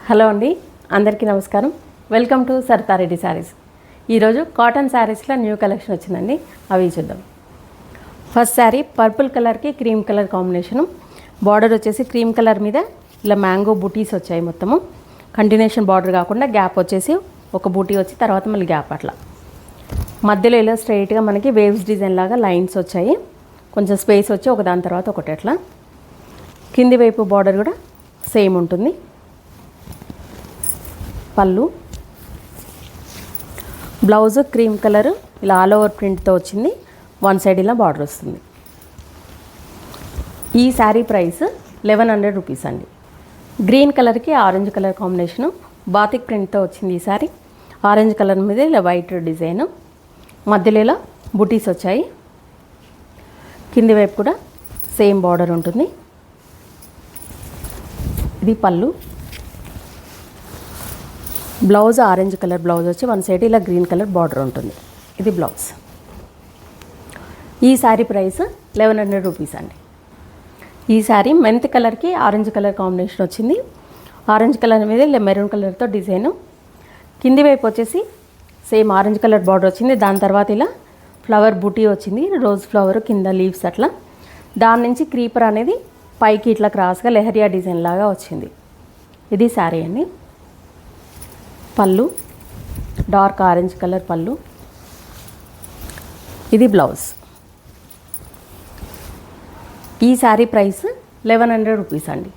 Hello అండి, అందరికీ నమస్కారం. Welcome to Saritha Reddy saris. ఈరోజు కాటన్ శారీస్లో న్యూ కలెక్షన్ వచ్చిందండి, అవి చూద్దాం. ఫస్ట్ శారీ పర్పుల్ కలర్కి క్రీమ్ కలర్ కాంబినేషను. బార్డర్ వచ్చేసి క్రీమ్ కలర్ మీద ఇలా మ్యాంగో బూటీస్ వచ్చాయి. మొత్తము కంటిన్యూషన్ బార్డర్ కాకుండా గ్యాప్ వచ్చేసి ఒక బూటీ వచ్చి తర్వాత మళ్ళీ గ్యాప్ అట్లా మధ్యలో ఇలా స్ట్రైట్గా మనకి వేవ్స్ డిజైన్ లాగా లైన్స్ వచ్చాయి. కొంచెం స్పేస్ వచ్చి ఒకదాని తర్వాత ఒకటి అట్లా. కింది వైపు బార్డర్ కూడా సేమ్ ఉంటుంది. పళ్ళు, బ్లౌజ్ క్రీమ్ కలర్ ఇలా ఆల్ ఓవర్ ప్రింట్తో వచ్చింది. వన్ సైడ్ ఇలా బార్డర్ వస్తుంది. ఈ శారీ ప్రైస్ 1100 రూపీస్ అండి. గ్రీన్ కలర్కి ఆరెంజ్ కలర్ కాంబినేషను, బాతిక్ ప్రింట్తో వచ్చింది ఈ శారీ. ఆరెంజ్ కలర్ మీద ఇలా వైట్ డిజైన్, మధ్యలో ఇలా బుటీస్ వచ్చాయి. కింది వైపు కూడా సేమ్ బార్డర్ ఉంటుంది. ఇది పళ్ళు. బ్లౌజ్ ఆరెంజ్ కలర్ బ్లౌజ్ వచ్చి వన్ సైడ్ ఇలా గ్రీన్ కలర్ బార్డర్ ఉంటుంది. ఇది బ్లౌజ్. ఈ శారీ ప్రైస్ 1100 రూపీస్ అండి. ఈ శారీ మెంత్ కలర్కి ఆరెంజ్ కలర్ కాంబినేషన్ వచ్చింది. ఆరెంజ్ కలర్ మీద ఇలా మెరూన్ కలర్తో డిజైను. కింది వైపు వచ్చేసి సేమ్ ఆరెంజ్ కలర్ బార్డర్ వచ్చింది. దాని తర్వాత ఇలా ఫ్లవర్ బూటీ వచ్చింది, రోజ్ ఫ్లవర్ కింద లీవ్స్ అట్లా. దాని నుంచి క్రీపర్ అనేది పైకి ఇట్లా క్రాస్గా లెహరియా డిజైన్ లాగా వచ్చింది. ఇది శారీ అండి. పళ్ళు డార్క్ ఆరెంజ్ కలర్ పళ్ళు. ఇది బ్లౌజ్. ఈ శారీ ప్రైస్ 1100 రూపీస్ అండి.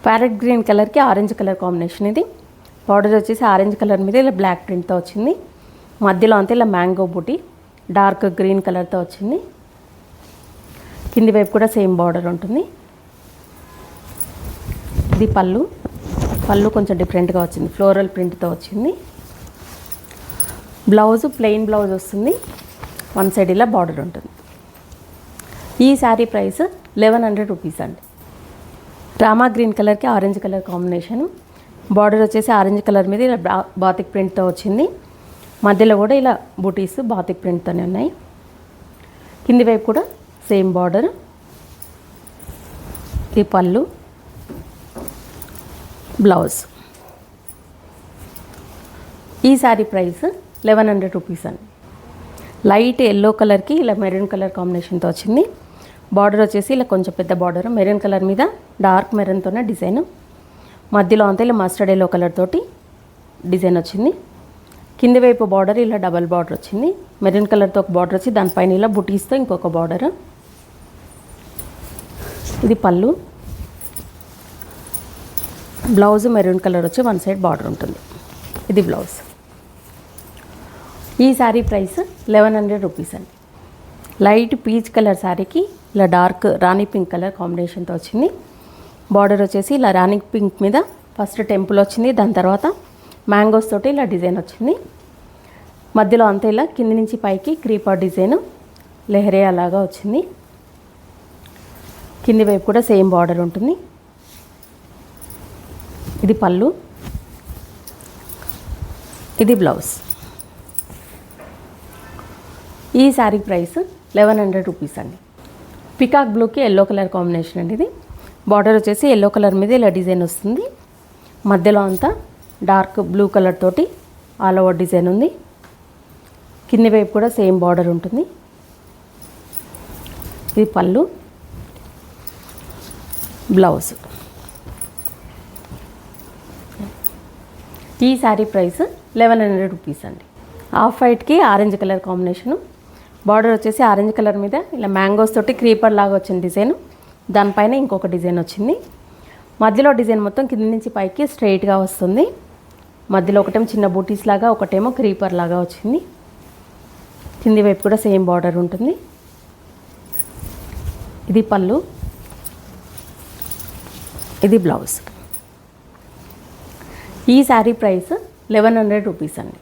ప్యారెట్ గ్రీన్ కలర్కి ఆరెంజ్ కలర్ కాంబినేషన్. ఇది బార్డర్ వచ్చేసి ఆరెంజ్ కలర్ మీద ఇలా బ్లాక్ ప్రింట్తో వచ్చింది. మధ్యలో అంతా ఇలా మ్యాంగో బూటీ డార్క్ గ్రీన్ కలర్తో వచ్చింది. కింది వైపు కూడా సేమ్ బార్డర్ ఉంటుంది. ఇది పళ్ళు. పళ్ళు కొంచెం డిఫరెంట్గా వచ్చింది, ఫ్లోరల్ ప్రింట్తో వచ్చింది. బ్లౌజ్ ప్లెయిన్ బ్లౌజ్ వస్తుంది, వన్ సైడ్ ఇలా బార్డర్ ఉంటుంది. ఈ శారీ ప్రైస్ 1100 రూపీస్ అండి. రామా గ్రీన్ కలర్కి ఆరెంజ్ కలర్ కాంబినేషను. బార్డర్ వచ్చేసి ఆరెంజ్ కలర్ మీద ఇలా బాతిక్ ప్రింట్తో వచ్చింది. మధ్యలో కూడా ఇలా బూటీస్ బాతిక్ ప్రింట్తోనే ఉన్నాయి. కింది వైపు కూడా సేమ్ బార్డర్. ఈ పళ్ళు, బ్లౌజ్. ఈ శారీ ప్రైస్ 1100 రూపీస్ అండి. లైట్ ఎల్లో కలర్కి ఇలా మెరూన్ కలర్ కాంబినేషన్తో వచ్చింది. బార్డర్ వచ్చేసి ఇలా కొంచెం పెద్ద బార్డర్ మెరూన్ కలర్ మీద డార్క్ మెరూన్తోనే డిజైన్. మధ్యలో అంతా ఇలా మస్టర్డ్ ఎల్లో కలర్ తోటి డిజైన్ వచ్చింది. కింది వైపు బార్డర్ ఇలా డబల్ బార్డర్ వచ్చింది. మెరూన్ కలర్తో ఒక బార్డర్ వచ్చి దానిపైన ఇలా బుటీస్తో ఇంకొక బార్డర్. ఇది పళ్ళు. బ్లౌజ్ మెరూన్ కలర్ వచ్చి వన్ సైడ్ బార్డర్ ఉంటుంది. ఇది బ్లౌజ్. ఈ శారీ ప్రైస్ 1100 రూపీస్ అండి. లైట్ పీచ్ కలర్ శారీకి ఇలా డార్క్ రాణి పింక్ కలర్ కాంబినేషన్తో వచ్చింది. బార్డర్ వచ్చేసి ఇలా రాణి పింక్ మీద ఫస్ట్ టెంపుల్ వచ్చింది. దాని తర్వాత మ్యాంగోస్ తోటి ఇలా డిజైన్ వచ్చింది. మధ్యలో అంతా ఇలా కింది నుంచి పైకి క్రీపర్ డిజైన్ లెహరియా లాగా వచ్చింది. కింది వైపు కూడా సేమ్ బార్డర్ ఉంటుంది. ఇది పళ్ళు. ఇది బ్లౌజ్. ఈ శారీ ప్రైస్ 1100 రూపీస్ అండి. పికాక్ బ్లూకి ఎల్లో కలర్ కాంబినేషన్ అండి. ఇది బార్డర్ వచ్చేసి ఎల్లో కలర్ మీద ఇలా డిజైన్ వస్తుంది. మధ్యలో అంతా డార్క్ బ్లూ కలర్ తోటి ఆల్ ఓవర్ డిజైన్ ఉంది. కింది వైపు కూడా సేమ్ బార్డర్ ఉంటుంది. ఇది పళ్ళు, బ్లౌజ్. ఈ శారీ ప్రైస్ 1100 రూపీస్ అండి. ఆఫ్ వైట్కి ఆరెంజ్ కలర్ కాంబినేషను. బార్డర్ వచ్చేసి ఆరెంజ్ కలర్ మీద ఇలా మ్యాంగోస్ తోటి క్రీపర్ లాగా వచ్చిన డిజైన్. దానిపైన ఇంకొక డిజైన్ వచ్చింది. మధ్యలో డిజైన్ మొత్తం కింద నుంచి పైకి స్ట్రైట్గా వస్తుంది. మధ్యలో ఒకటేమో చిన్న బూటీస్ లాగా, ఒకటేమో క్రీపర్ లాగా వచ్చింది. కింది వైపు కూడా సేమ్ బార్డర్ ఉంటుంది. ఇది పళ్ళు. ఇది బ్లౌజ్. ఈ శారీ ప్రైస్ 1100 రూపీస్ అండి.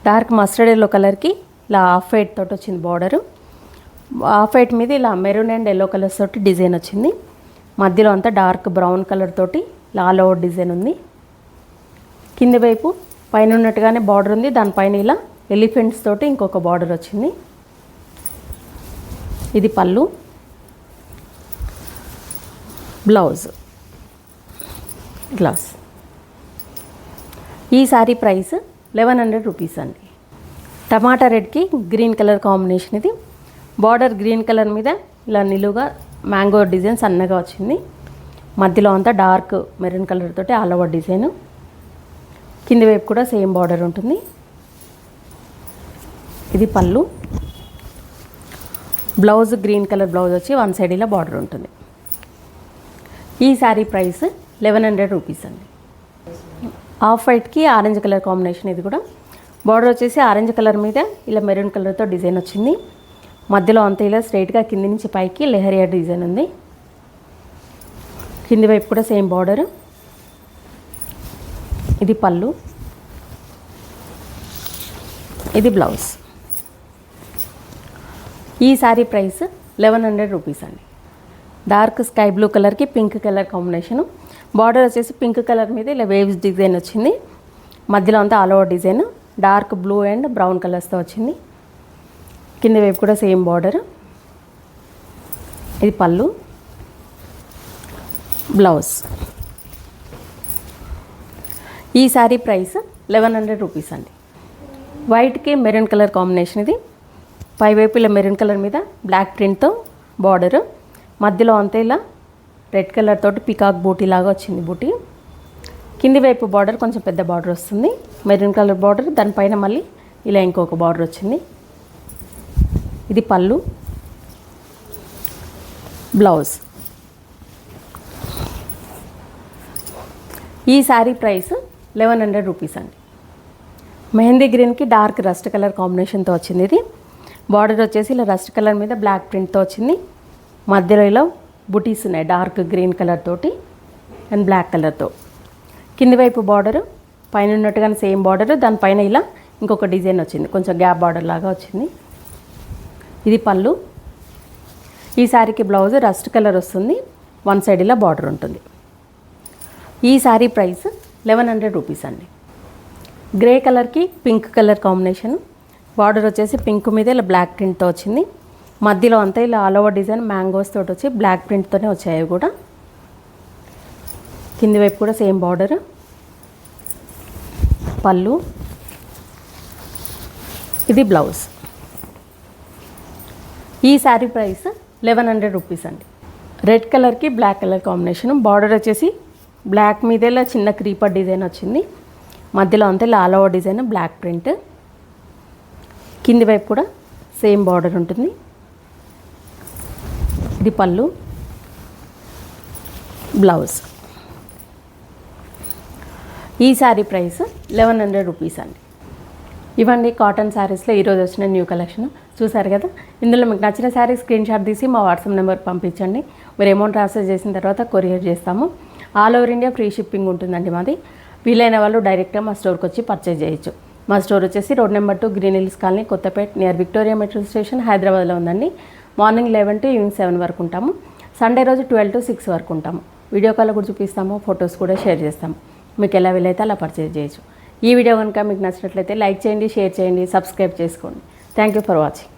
డార్క్ మస్టర్డ్ ఎల్లో కలర్కి ఇలా ఆఫ్ వైట్ తోటి వచ్చింది బార్డరు. ఆఫ్ వైట్ మీద ఇలా మెరూన్ అండ్ ఎల్లో కలర్స్ తోటి డిజైన్ వచ్చింది. మధ్యలో అంతా డార్క్ బ్రౌన్ కలర్ తోటి ఇలా ఆల్ ఓవర్ డిజైన్ ఉంది. కింది వైపు పైన ఉన్నట్టుగానే బార్డర్ ఉంది. దానిపైన ఇలా ఎలిఫెంట్స్ తోటి ఇంకొక బార్డర్ వచ్చింది. ఇది పళ్ళు, బ్లౌజ్. ఈ శారీ ప్రైస్ 1100 రూపీస్ అండి. టమాటా రెడ్కి గ్రీన్ కలర్ కాంబినేషన్ ఇది. బార్డర్ గ్రీన్ కలర్ మీద ఇలా నిలువుగా మ్యాంగో డిజైన్ సన్నగా వచ్చింది. మధ్యలో అంతా డార్క్ మెరూన్ కలర్ తోటి ఆల్ ఓవర్ డిజైన్. కింది వైపు కూడా సేమ్ బార్డర్ ఉంటుంది. ఇది పళ్ళు. బ్లౌజ్ గ్రీన్ కలర్ బ్లౌజ్ వచ్చి వన్ సైడ్ ఇలా బార్డర్ ఉంటుంది. ఈ శారీ ప్రైస్ 1100 రూపీస్ అండి. ఆఫ్ వైట్కి ఆరెంజ్ కలర్ కాంబినేషన్ ఇది కూడా. బార్డర్ వచ్చేసి ఆరెంజ్ కలర్ మీద ఇలా మెరూన్ కలర్తో డిజైన్ వచ్చింది. మధ్యలో అంతా ఇలా స్ట్రైట్గా కింది నుంచి పైకి లెహరియా డిజైన్ ఉంది. కింది వైపు కూడా సేమ్ బార్డర్. ఇది పళ్ళు. ఇది బ్లౌజ్. ఈ శారీ ప్రైస్ 1100 రూపీస్ అండి. డార్క్ స్కై బ్లూ కలర్కి పింక్ కలర్ కాంబినేషను. బార్డర్ వచ్చేసి పింక్ కలర్ మీద ఇలా వేవ్స్ డిజైన్ వచ్చింది. మధ్యలో అంతా all over design dark blue and brown కలర్స్తో వచ్చింది. కింది వైపు కూడా సేమ్ బార్డర్. ఇది పళ్ళు. బ్లౌజ్. ఈ శారీ ప్రైస్ 1100 రూపీస్ అండి. వైట్కి మెరూన్ కలర్ కాంబినేషన్ ఇది. పైవైపు ఇలా మెరూన్ కలర్ మీద బ్లాక్ ప్రింట్తో బార్డరు. మధ్యలో అంతా ఇలా రెడ్ కలర్ తోటి పికాక్ బూటీ లాగా వచ్చింది బూటీ. కింది వైపు బార్డర్ కొంచెం పెద్ద బార్డర్ వస్తుంది. మెరూన్ కలర్ బార్డర్, దానిపైన మళ్ళీ ఇలా ఇంకొక బార్డర్ వచ్చింది. ఇది పళ్ళు. బ్లౌజ్. ఈ శారీ ప్రైస్ 1100 రూపీస్ అండి. మెహందీ గ్రీన్కి డార్క్ రస్ట్ కలర్ కాంబినేషన్తో వచ్చింది ఇది. బార్డర్ వచ్చేసి ఇలా రస్ట్ కలర్ మీద బ్లాక్ ప్రింట్తో వచ్చింది. మధ్యలో ఇలా బుటీస్ ఉన్నాయి డార్క్ గ్రీన్ కలర్ తోటి అండ్ బ్లాక్ కలర్తో. కింది వైపు బార్డరు పైన ఉన్నట్టుగానే సేమ్ బార్డర్, దానిపైన ఇలా ఇంకొక డిజైన్ వచ్చింది, కొంచెం గ్యాప్ బార్డర్ లాగా వచ్చింది. ఇది పళ్ళు. ఈ శారీకి బ్లౌజ్ రస్ట్ కలర్ వస్తుంది, వన్ సైడ్ ఇలా బార్డర్ ఉంటుంది. ఈ శారీ ప్రైస్ 1100 రూపీస్ అండి. గ్రే కలర్కి పింక్ కలర్ కాంబినేషన్. బార్డర్ వచ్చేసి పింక్ మీద ఇలా బ్లాక్ ప్రింట్తో వచ్చింది. మధ్యలో అంతా ఇలా ఆల్ ఓవర్ డిజైన్ మ్యాంగోస్ తోటి వచ్చి బ్లాక్ ప్రింట్తోనే వచ్చాయి కూడా. కింది వైపు కూడా సేమ్ బార్డర్. పళ్ళు. ఇది బ్లౌజ్. ఈ శారీ ప్రైస్ 1100 రూపీస్ అండి. రెడ్ కలర్కి బ్లాక్ కలర్ కాంబినేషన్. బార్డర్ వచ్చేసి బ్లాక్ మీద ఇలా చిన్న క్రీపర్ డిజైన్ వచ్చింది. మధ్యలో అంతా ఇలా all over design black print. కింది వైపు కూడా సేమ్ బార్డర్ ఉంటుంది. ఇది పళ్ళు. బ్లౌజ్. ఈ శారీ ప్రైస్ 1100 రూపీస్ అండి. ఇవన్నీ కాటన్ శారీస్లో ఈరోజు వచ్చిన న్యూ కలెక్షన్ చూసారు కదా. ఇందులో మీకు నచ్చిన శారీ స్క్రీన్ షాట్ తీసి మా వాట్సాప్ నెంబర్కి పంపించండి. మీరు అమౌంట్ ట్రాన్స్ఫర్ చేసిన తర్వాత కొరియర్ చేస్తాము. All over India free shipping ఉంటుందండి మాది. వీలైన వాళ్ళు డైరెక్ట్గా మా స్టోర్కి వచ్చి పర్చేజ్ చేయొచ్చు. మా స్టోర్ వచ్చేసి road number 2 green hills colony, Kothapet, near Victoria metro station, హైదరాబాద్లో ఉందండి. మార్నింగ్ 11 to ఈవినింగ్ 7 వరకు ఉంటాము. సండే రోజు 12 to 6 వరకు ఉంటాము. వీడియో కాల్ కూడా చూపిస్తాము, ఫొటోస్ కూడా షేర్ చేస్తాము. మీకు ఎలా వీలైతే అలా పర్చేజ్ చేయొచ్చు. ఈ వీడియో కనుక మీకు నచ్చినట్లయితే లైక్ చేయండి, షేర్ చేయండి, సబ్స్క్రైబ్ చేసుకోండి. Thank you for watching.